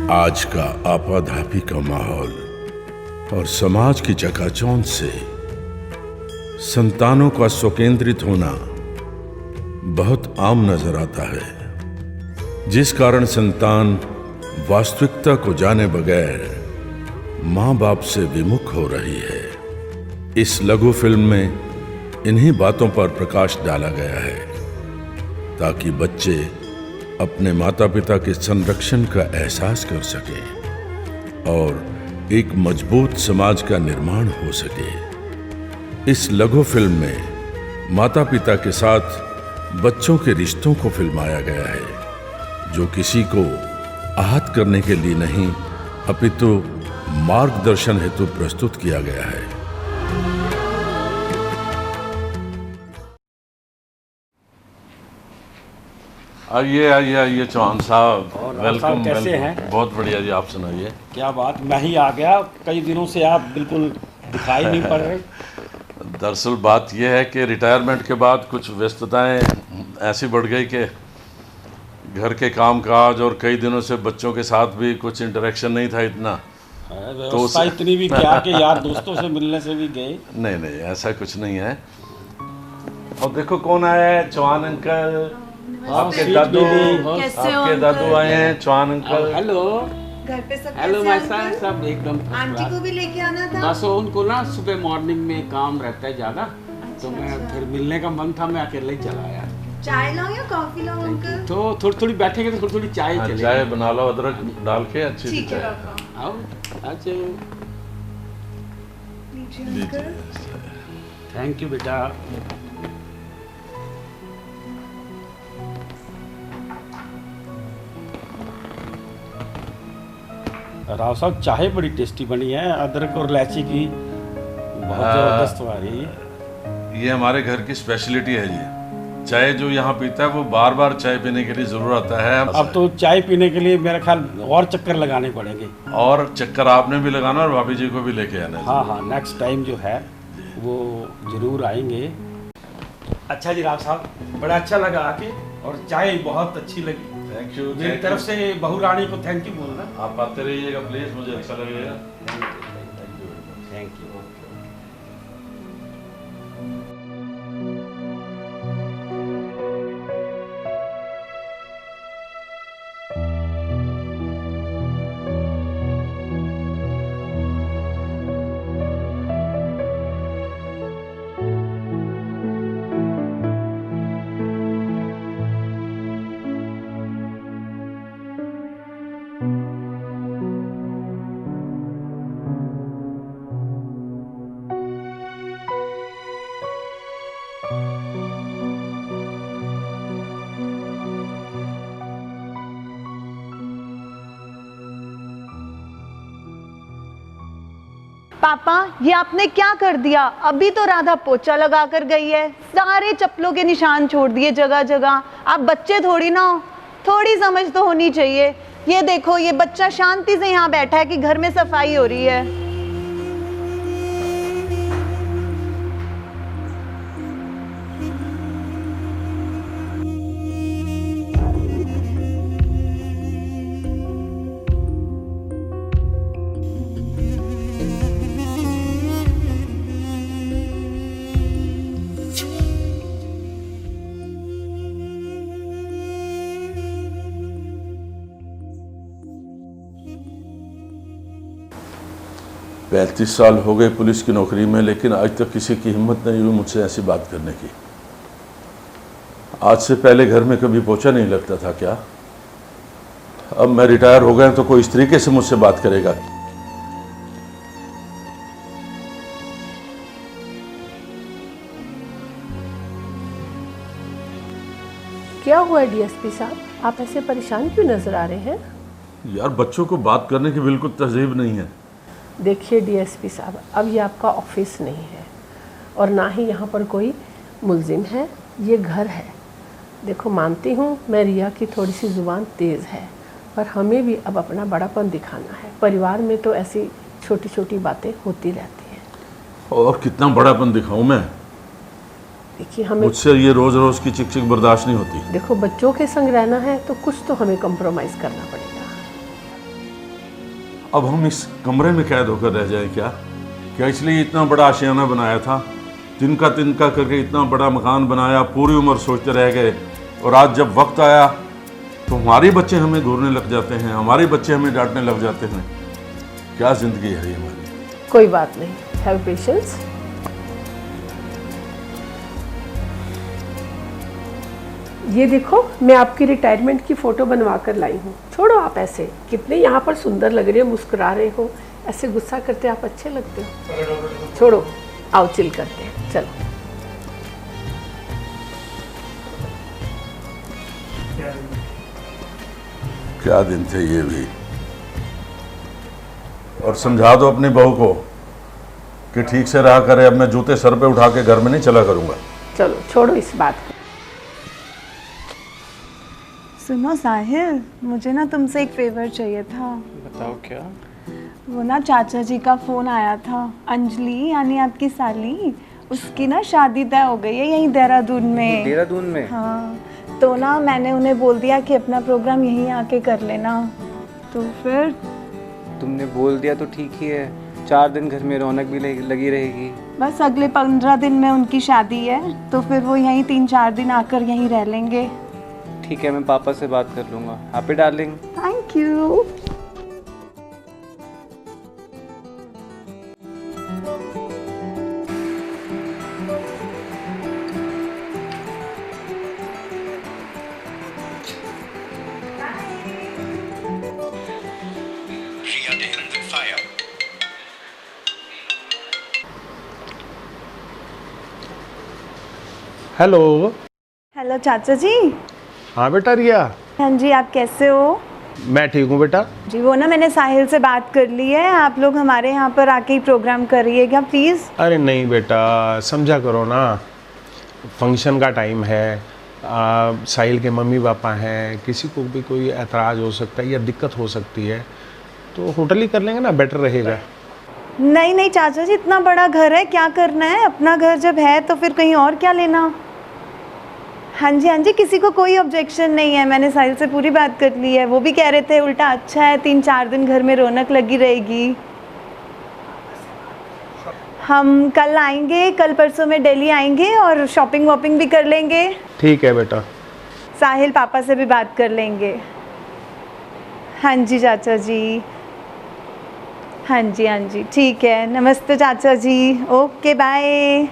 आज का आपाधापी का माहौल और समाज की चकाचौंध से संतानों का स्वकेंद्रित होना बहुत आम नजर आता है, जिस कारण संतान वास्तविकता को जाने बगैर मां बाप से विमुख हो रही है। इस लघु फिल्म में इन्हीं बातों पर प्रकाश डाला गया है ताकि बच्चे अपने माता पिता के संरक्षण का एहसास कर सकें और एक मजबूत समाज का निर्माण हो सके। इस लघु फिल्म में माता पिता के साथ बच्चों के रिश्तों को फिल्माया गया है, जो किसी को आहत करने के लिए नहीं अपितु मार्गदर्शन हेतु प्रस्तुत किया गया है। आइए आइए आइए चौहान साहब, वेलकम। कैसे हैं? बहुत बढ़िया जी, आप सुनाइए। क्या बात, मैं ही आ गया। कई दिनों से आप बिल्कुल दिखाई नहीं पड़ रहे। दरअसल बात यह है कि रिटायरमेंट के बाद कुछ व्यस्तताएं ऐसी बढ़ गई कि घर के काम काज और कई दिनों से बच्चों के साथ भी कुछ इंटरेक्शन नहीं था इतना। तो इतनी भी क्या कि यार दोस्तों से मिलने से भी गए? नहीं नहीं, ऐसा कुछ नहीं है। और देखो कौन आया है, चौहान अंकल। आपके दादू आए हैं, चौहान अंकल। हेलो। घर पे सब हेलो कैसे माय हैं सन, अंकल? सब एकदम first आंटी class। को भी लेके आना था। बस उनको ना सुबह मॉर्निंग में काम रहता है ज़्यादा, तो मैं फिर मिलने का मन था, मैं अकेले ही चला आया। चाय लाऊं या कॉफी लाऊं अंकल? तो थोड़ी थोड़ी बैठेंगे तो थोड़ी थोड़ी चाय चलेगी। चाय बना लो, अदरक डाल के अच्छी सी ठीक है चाय। पापा। आओ अच्छा। लीजिए अंकल। थैंक यू बेटा। राव साहब, चाय बड़ी टेस्टी बनी है, अदरक और इलायची की बहुत जबरदस्त वाली। ये हमारे घर की स्पेशलिटी है जी। चाय जो यहाँ पीता है वो बार बार चाय पीने के लिए जरूर आता है। अब तो चाय पीने के लिए मेरा ख्याल और चक्कर लगाने पड़ेंगे। और चक्कर आपने भी लगाना और भाभी जी को भी लेके आना है। हाँ हाँ, नेक्स्ट टाइम जो है वो जरूर आएंगे। अच्छा जी राव साहब, बड़ा अच्छा लगा आके, और चाय बहुत अच्छी लगी। Thank you. मेरी तरफ से बहू रानी को थैंक यू बोलना। आप आते रहिएगा प्लीज, मुझे अच्छा लगेगा। Thank you. पापा, ये आपने क्या कर दिया? अभी तो राधा पोछा लगा कर गई है, सारे चप्पलों के निशान छोड़ दिए जगह जगह। आप बच्चे थोड़ी ना हो, थोड़ी समझ तो होनी चाहिए। ये देखो, ये बच्चा शांति से यहाँ बैठा है कि घर में सफाई हो रही है। पैंतीस साल हो गए पुलिस की नौकरी में, लेकिन आज तक किसी की हिम्मत नहीं हुई मुझसे ऐसी बात करने की। आज से पहले घर में कभी पोछा नहीं लगता था क्या? अब मैं रिटायर हो गया तो कोई इस तरीके से मुझसे बात करेगा? क्या हुआ डीएसपी साहब, आप ऐसे परेशान क्यों नजर आ रहे हैं? यार, बच्चों को बात करने की बिल्कुल तहजीब नहीं है। देखिए डीएसपी साहब, अब ये आपका ऑफिस नहीं है और ना ही यहाँ पर कोई मुलजिम है, ये घर है। देखो, मानती हूँ मैं रिया की थोड़ी सी ज़ुबान तेज़ है, पर हमें भी अब अपना बड़ापन दिखाना है। परिवार में तो ऐसी छोटी छोटी बातें होती रहती हैं। और कितना बड़ापन दिखाऊं मैं? देखिए, हमें मुझसे ये रोज रोज की चिक चिक बर्दाश्त नहीं होती। देखो, बच्चों के संग रहना है तो कुछ तो हमें कॉम्प्रोमाइज़ करना पड़ेगा। अब हम इस कमरे में कैद होकर रह जाएं क्या इसलिए इतना बड़ा आशियाना बनाया था, तिनका तिनका करके इतना बड़ा मकान बनाया, पूरी उम्र सोचते रह गए, और आज जब वक्त आया तो हमारे बच्चे हमें घूरने लग जाते हैं, हमारे बच्चे हमें डांटने लग जाते हैं। क्या जिंदगी है ये हमारी। कोई बात नहीं, हैव पेशेंस। ये देखो, मैं आपकी रिटायरमेंट की फ़ोटो बनवा कर लाई हूँ। छोड़ो आप ऐसे, कितने यहाँ पर सुंदर लग रहे हो, मुस्कुरा रहे हो, ऐसे गुस्सा करते आप अच्छे लगते हो। छोड़ो, आओ चिल करते हैं, चलो। क्या दिन थे ये भी। और समझा दो अपनी बहू को कि ठीक से रहा करे, अब मैं जूते सर पे उठा के घर में नहीं चला करूँगा। चलो छोड़ो इस बात को। सुनो साहिल, मुझे ना तुमसे एक फेवर चाहिए था। बताओ क्या? वो ना चाचा जी का फ़ोन आया था, अंजलि यानी आपकी साली, उसकी ना शादी तय हो गई है यहीं देहरादून में। देहरादून में? हाँ, तो ना मैंने उन्हें बोल दिया कि अपना प्रोग्राम यहीं आके कर लेना। तो फिर तुमने बोल दिया तो ठीक ही है, 4 दिन घर में रौनक भी लगी रहेगी। बस अगले 15 दिन में उनकी शादी है, तो फिर वो यहीं 3-4 दिन आकर यहीं रह लेंगे। ठीक है, मैं पापा से बात कर लूँगा। Happy darling. Thank you. Hello. Hello चाचा जी। हाँ बेटा रिया। हाँ जी, आप कैसे हो? मैं ठीक हूँ बेटा। जी वो ना मैंने साहिल से बात कर ली है, आप लोग हमारे यहाँ पर आके ही प्रोग्राम करिएगा प्लीज़। अरे नहीं बेटा, समझा करो ना, फंक्शन का टाइम है, साहिल के मम्मी पापा हैं, किसी को भी कोई एतराज़ हो सकता है या दिक्कत हो सकती है, तो होटल ही कर लेंगे ना, बेटर रहेगा। नहीं नहीं चाचा जी, इतना बड़ा घर है, क्या करना है, अपना घर जब है तो फिर कहीं और क्या लेना। हाँ जी, किसी को कोई ऑब्जेक्शन नहीं है, मैंने साहिल से पूरी बात कर ली है, वो भी कह रहे थे उल्टा अच्छा है, 3-4 दिन घर में रौनक लगी रहेगी। हम कल आएंगे, कल परसों में दिल्ली आएंगे और शॉपिंग वॉपिंग भी कर लेंगे। ठीक है बेटा। साहिल पापा से भी बात कर लेंगे। हाँ जी चाचा जी। हाँ जी, ठीक है, नमस्ते चाचा जी, ओके बाय।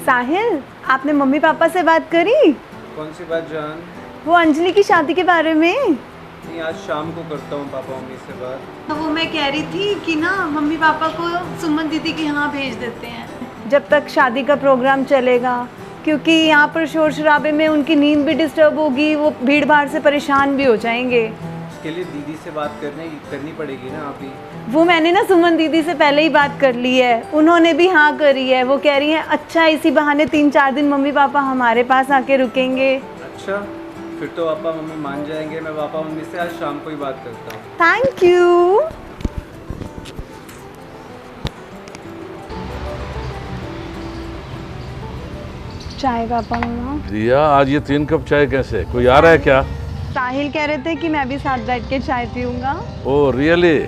साहिल, आपने मम्मी पापा से बात करी? कौन सी बात जान? वो अंजलि की शादी के बारे में। नहीं, आज शाम को करता हूँ पापा मम्मी से बात। तो वो मैं कह रही थी कि ना मम्मी पापा को सुमन दीदी के यहाँ भेज देते हैं जब तक शादी का प्रोग्राम चलेगा, क्योंकि यहाँ पर शोर शराबे में उनकी नींद भी डिस्टर्ब होगी, वो भीड़ भाड़ से परेशान भी हो जाएंगे। उसके लिए दीदी से बात करनी पड़ेगी ना अभी। वो मैंने ना सुमन दीदी से पहले ही बात कर ली है, उन्होंने भी हाँ करी है। वो कह रही हैं अच्छा इसी बहाने 3-4 दिन मम्मी पापा हमारे पास आके रुकेंगे। अच्छा, फिर तो पापा मम्मी मान जाएंगे। मैं पापा मम्मी से आज शाम को ही बात करता हूँ। Thank you. चाय पापा मम्मा। रिया, आज ये 3 कप चाय कैसे? कोई आ रहा है क्या? साहिल कह रहे थे कि मैं भी साथ बैठ के चाय पीऊंगा। Oh really?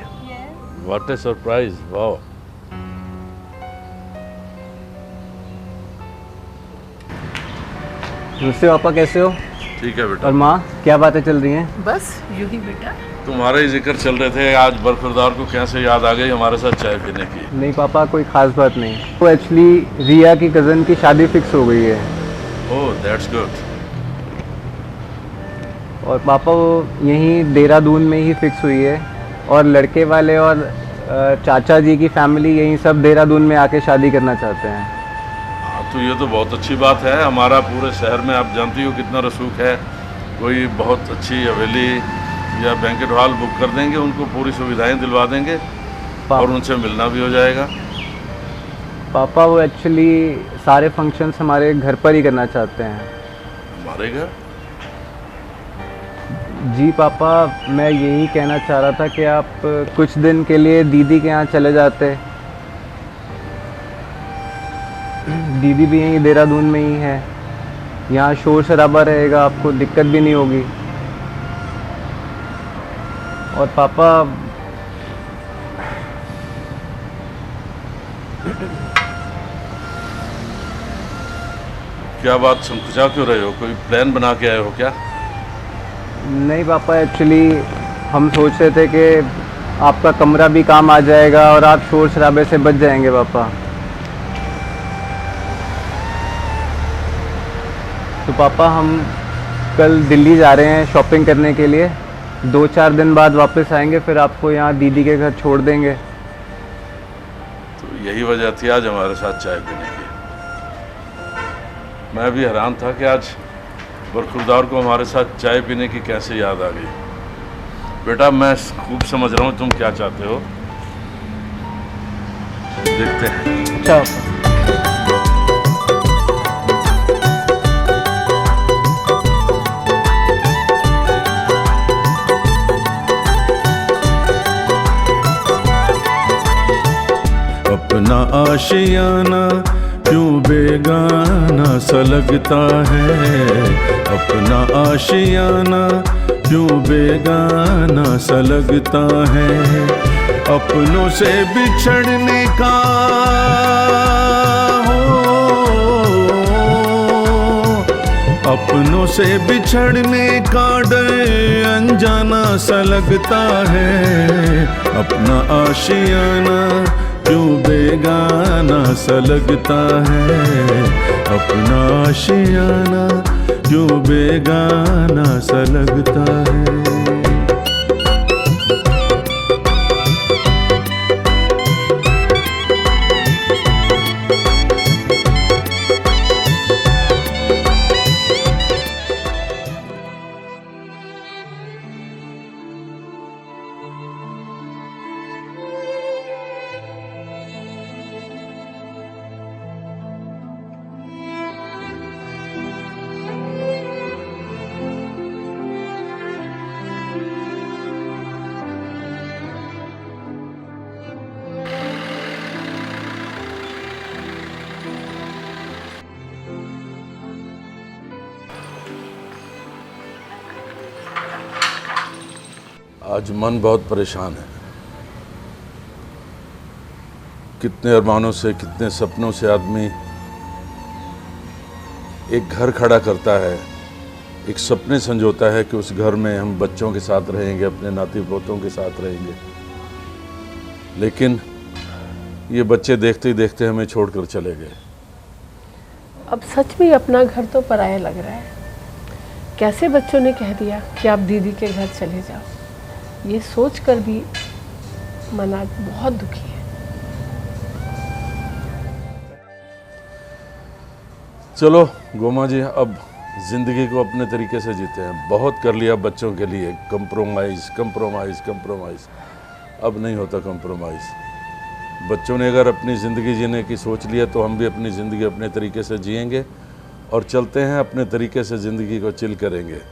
What a surprise, wow. नमस्ते पापा, कैसे हो? ठीक है बेटा। और माँ, क्या बातें चल रही हैं? बस यूं ही बेटा। तुम्हारे ही जिक्र चल रहे थे, आज बरखुरदार को कैसे याद आ गई हमारे साथ चाय पीने की। नहीं पापा, कोई ख़ास बात नहीं। वो एक्चुअली रिया की कज़न की शादी फिक्स हो गई है। Oh that's good. और पापा वो यहीं देहरादून में ही फिक्स हुई है, और लड़के वाले और चाचा जी की फैमिली यहीं सब देहरादून में आके शादी करना चाहते हैं। तो ये तो बहुत अच्छी बात है। हमारा पूरे शहर में आप जानती हो कितना रसूख है, कोई बहुत अच्छी हवेली या बैंकेट हॉल बुक कर देंगे, उनको पूरी सुविधाएं दिलवा देंगे और उनसे मिलना भी हो जाएगा। पापा वो एक्चुअली सारे फंक्शंस हमारे घर पर ही करना चाहते हैं। हमारे घर? जी पापा, मैं यही कहना चाह रहा था कि आप कुछ दिन के लिए दीदी के यहाँ चले जाते। दीदी भी यहीं देहरादून में ही है। यहाँ शोर शराबा रहेगा, आपको दिक्कत भी नहीं होगी। और पापा क्या बात, संकुचा क्यों रहे हो? कोई प्लान बना के आए हो क्या? नहीं पापा, एक्चुअली हम सोच रहे थे कि आपका कमरा भी काम आ जाएगा और आप शोर शराबे से बच जाएंगे पापा। तो पापा हम कल दिल्ली जा रहे हैं शॉपिंग करने के लिए, 2-4 दिन बाद वापस आएंगे, फिर आपको यहाँ दीदी के घर छोड़ देंगे। तो यही वजह थी आज हमारे साथ चाय पीने की। मैं भी हैरान था कि आज बरखुरदार को हमारे साथ चाय पीने की कैसे याद आ गई। बेटा मैं खूब समझ रहा हूँ तुम क्या चाहते हो, देखते हैं। अच्छा अपना आशियाना क्यों बेगाना सा लगता है, अपना आशियाना क्यों बेगाना सा लगता है, अपनों से बिछड़ने का अपनों से बिछड़ने का डर अनजाना सा लगता है, अपना आशियाना क्यों बेगाना सा लगता है, अपना आशियाना क्यों बेगाना सा लगता है। आज मन बहुत परेशान है। कितने अरमानों से, कितने सपनों से आदमी एक घर खड़ा करता है, एक सपने संजोता है कि उस घर में हम बच्चों के साथ रहेंगे, अपने नाती पोतों के साथ रहेंगे। लेकिन ये बच्चे देखते ही देखते हमें छोड़कर चले गए। अब सच में अपना घर तो पराया लग रहा है। कैसे बच्चों ने कह दिया कि आप दीदी के घर चले जाओ, ये सोचकर भी मन आज बहुत दुखी है। चलो गोमा जी, अब ज़िंदगी को अपने तरीके से जीते हैं। बहुत कर लिया बच्चों के लिए, कंप्रोमाइज़ कंप्रोमाइज़ कंप्रोमाइज़, अब नहीं होता कंप्रोमाइज़। बच्चों ने अगर अपनी ज़िंदगी जीने की सोच लिया तो हम भी अपनी ज़िंदगी अपने तरीके से जिएंगे और चलते हैं अपने तरीके से, ज़िंदगी को चिल करेंगे।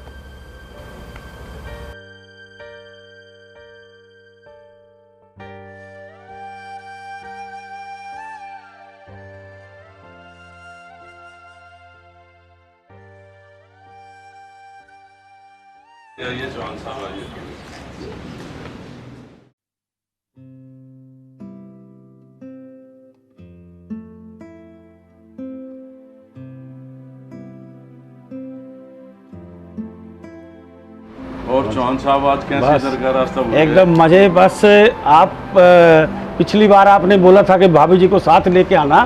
ये जवान साहब आइए। और चौहान साहब आज कैसे इधर का रास्ता भूल गए? एकदम मजे। बस आप पिछली बार आपने बोला था कि भाभी जी को साथ लेके आना,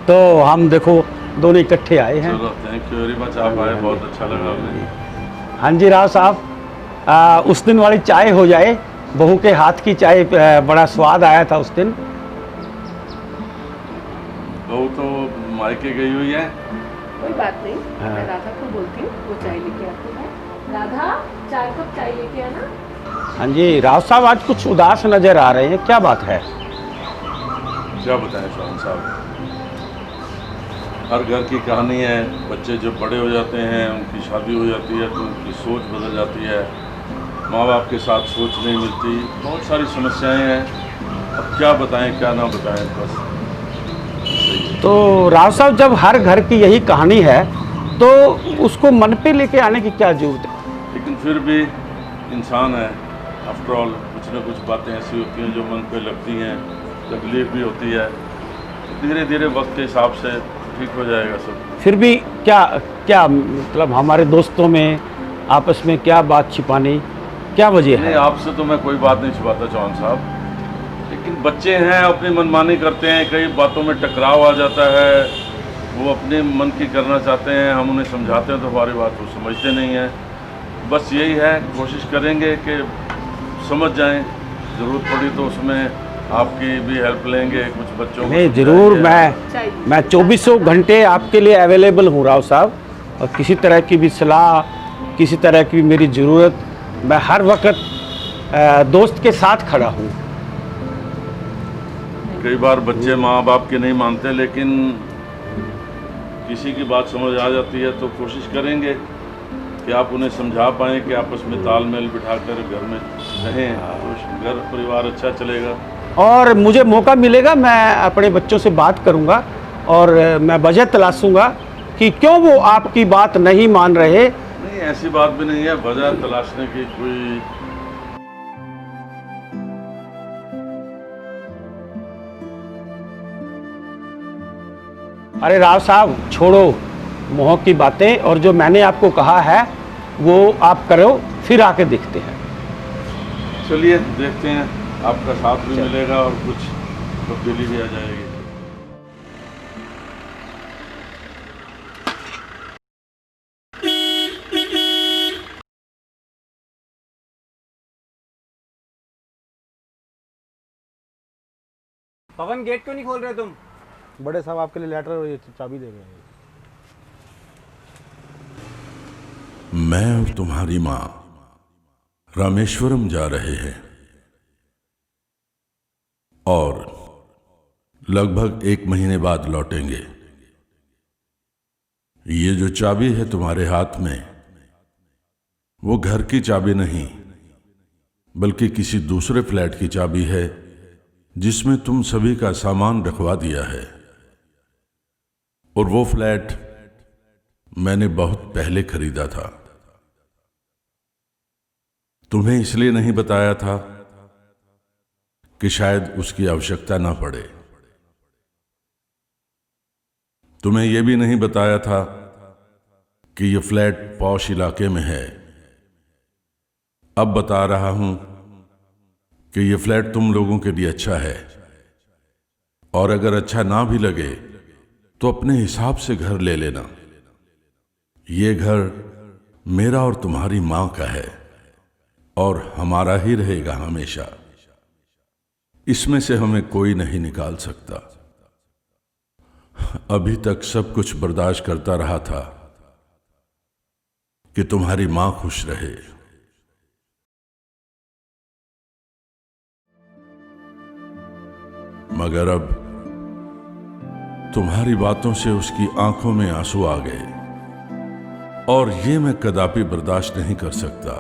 तो हम देखो दोनों इकट्ठे आए हैं। चलो थैंक यू वेरी मच, आप आए, बहुत अच्छा लगा हमें। हाँ जी राव साहब, उस दिन वाली चाय हो जाए, बहू के हाथ की चाय, बड़ा स्वाद आया था उस दिन। बहू तो मायके गई हुई है। कोई बात नहीं, मैं राधा को बोलती हूँ, वो चाय लेके आती है। राधा, 4 कप चाय लेके आना। हाँ जी राव साहब, आज कुछ उदास नजर आ रहे हैं, क्या बात है? क्या बताएं चौहान साहब, हर घर की कहानी है। बच्चे जब बड़े हो जाते हैं, उनकी शादी हो जाती है तो उनकी सोच बदल जाती है, माँ बाप के साथ सोच नहीं मिलती, बहुत सारी समस्याएं हैं। अब क्या बताएं क्या ना बताएं, बस। तो राव साहब, जब हर घर की यही कहानी है तो उसको मन पे लेके आने की क्या जरूरत है। लेकिन फिर भी इंसान है, आफ्टर ऑल कुछ ना कुछ बातें ऐसी होती हैं जो मन पे लगती हैं, तकलीफ भी होती है। धीरे धीरे वक्त के हिसाब से ठीक हो जाएगा सब। फिर भी क्या क्या मतलब हमारे दोस्तों में आपस में क्या बात छिपानी, क्या वजह नहीं, है? आपसे तो मैं कोई बात नहीं छुपाता चौहान साहब, लेकिन बच्चे हैं, अपनी मनमानी करते हैं, कई बातों में टकराव आ जाता है, वो अपने मन की करना चाहते हैं, हम उन्हें समझाते हैं तो हमारी बात वो समझते नहीं हैं। बस यही है, कोशिश करेंगे कि समझ जाएं, ज़रूरत पड़ी तो उसमें आपकी भी हेल्प लेंगे, कुछ बच्चों को नहीं ज़रूर, समझाएंगे। मैं 24 घंटे आपके लिए अवेलेबल हूँ राव साहब, और किसी तरह की भी सलाह, किसी तरह की मेरी ज़रूरत, मैं हर वक्त दोस्त के साथ खड़ा हूँ। कई बार बच्चे माँ बाप के नहीं मानते, लेकिन किसी की बात समझ आ जाती है तो कोशिश करेंगे कि आप उन्हें समझा पाएँ कि आपस में तालमेल बिठाकर घर में रहें, तो घर परिवार अच्छा चलेगा। और मुझे मौका मिलेगा, मैं अपने बच्चों से बात करूंगा और मैं वजह तलाशूंगा कि क्यों वो आपकी बात नहीं मान रहे। नहीं, ऐसी बात भी नहीं है, वजह तलाशने की कोई। अरे राव साहब छोड़ो मोह की बातें, और जो मैंने आपको कहा है वो आप करो, फिर आके देखते हैं। चलिए देखते हैं, आपका साथ भी मिलेगा और कुछ तब्दीली भी आ जाएगी। पवन गेट क्यों नहीं खोल रहे तुम? बड़े साहब आपके लिए लेटर और ये चाबी दे गए हैं। मैं और तुम्हारी माँ रामेश्वरम जा रहे हैं और लगभग 1 महीने बाद लौटेंगे। ये जो चाबी है तुम्हारे हाथ में, वो घर की चाबी नहीं बल्कि किसी दूसरे फ्लैट की चाबी है जिसमें तुम सभी का सामान रखवा दिया है। और वो फ्लैट मैंने बहुत पहले खरीदा था। तुम्हें इसलिए नहीं बताया था कि शायद उसकी आवश्यकता ना पड़े। तुम्हें यह भी नहीं बताया था कि यह फ्लैट पॉश इलाके में है। अब बता रहा हूं कि यह फ्लैट तुम लोगों के लिए अच्छा है, और अगर अच्छा ना भी लगे तो अपने हिसाब से घर ले लेना। यह घर मेरा और तुम्हारी मां का है और हमारा ही रहेगा हमेशा। इसमें से हमें कोई नहीं निकाल सकता। अभी तक सब कुछ बर्दाश्त करता रहा था कि तुम्हारी मां खुश रहे, मगर अब तुम्हारी बातों से उसकी आंखों में आंसू आ गए और ये मैं कदापि बर्दाश्त नहीं कर सकता।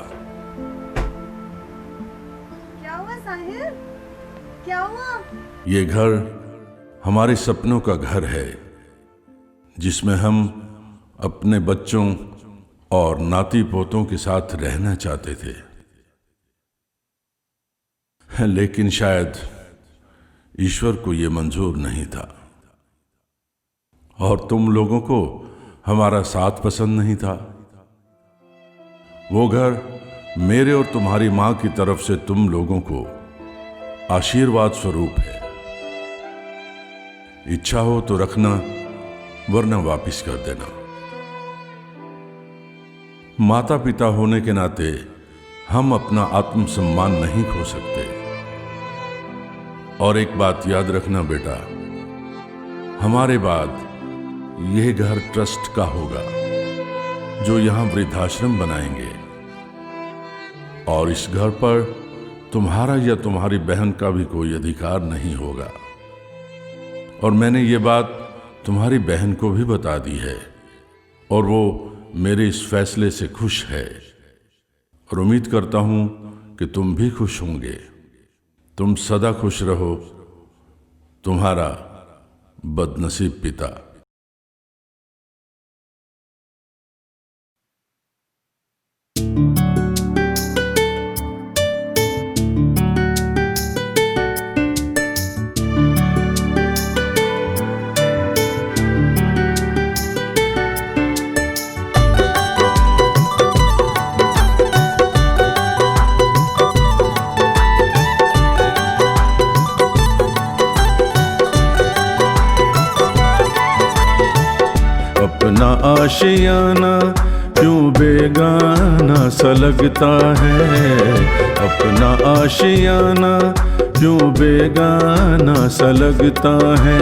क्या हुआ साहिल? क्या हुआ? ये घर हमारे सपनों का घर है जिसमें हम अपने बच्चों और नाती पोतों के साथ रहना चाहते थे, लेकिन शायद ईश्वर को यह मंजूर नहीं था और तुम लोगों को हमारा साथ पसंद नहीं था। वो घर मेरे और तुम्हारी मां की तरफ से तुम लोगों को आशीर्वाद स्वरूप है। इच्छा हो तो रखना, वरना वापिस कर देना। माता पिता होने के नाते हम अपना आत्मसम्मान नहीं खो सकते। और एक बात याद रखना बेटा, हमारे बाद यह घर ट्रस्ट का होगा जो यहां वृद्धाश्रम बनाएंगे, और इस घर पर तुम्हारा या तुम्हारी बहन का भी कोई अधिकार नहीं होगा। और मैंने ये बात तुम्हारी बहन को भी बता दी है और वो मेरे इस फैसले से खुश है, और उम्मीद करता हूं कि तुम भी खुश होंगे। तुम सदा खुश रहो। तुम्हारा बदनसीब पिता। अपना आशियाना क्यों बेगाना सा लगता है, अपना आशियाना क्यों बेगाना सा लगता है।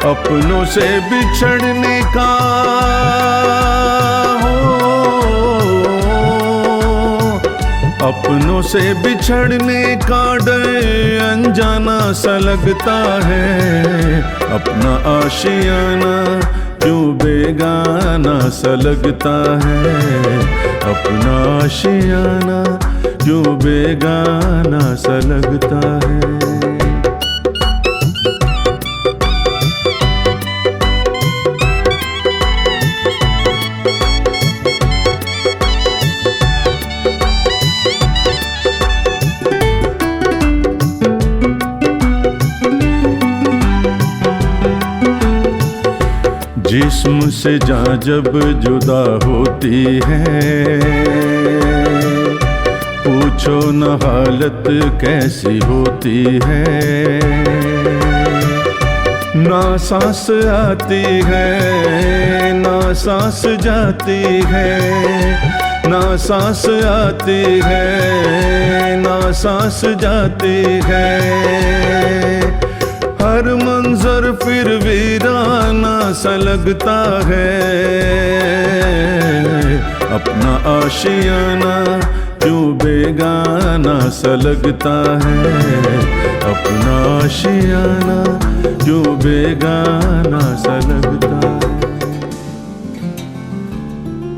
अपनों से बिछड़ने का अपनों से बिछड़ने का डर अनजाना सा लगता है, अपना आशियाना क्यों बेगाना सा लगता है, अपना आशियाना क्यों बेगाना सा लगता है। जिस्म से जान जब जुदा होती है, पूछो न हालत कैसी होती है। ना सांस आती है ना सांस जाती है, ना सांस आती है ना सांस जाती है। हर मंजर फिर वीराना सा लगता है, अपना आशियाना क्यों बेगाना सा लगता है, अपना आशियाना क्यों बेगाना सा लगता है।